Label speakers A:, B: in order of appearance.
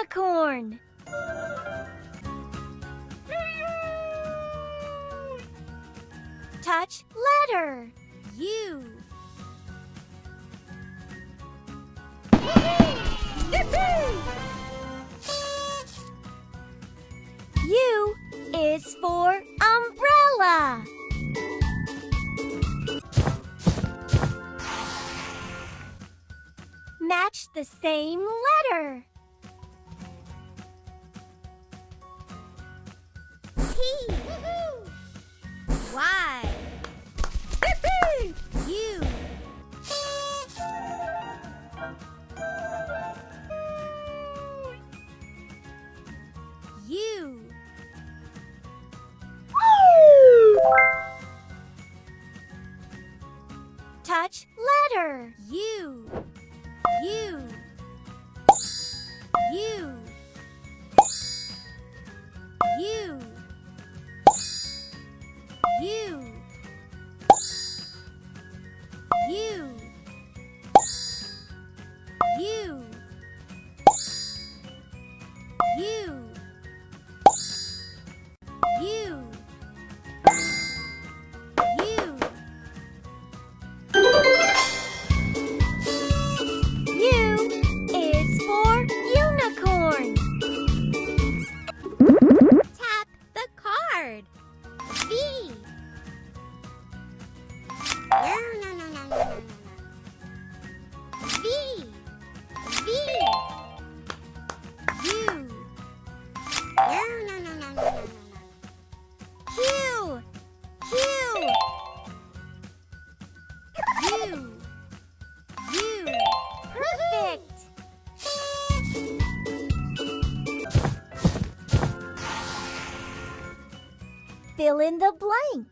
A: unicorn. Touch letter U. U is for umbrella. Match the same letter. T. Y. U. U. Touch letter U. U. U. U. U. U. U. U. U. U is for unicorn. Tap the card. V. V. V. U. Q. Q. U. U. Perfect. Fill in the blank.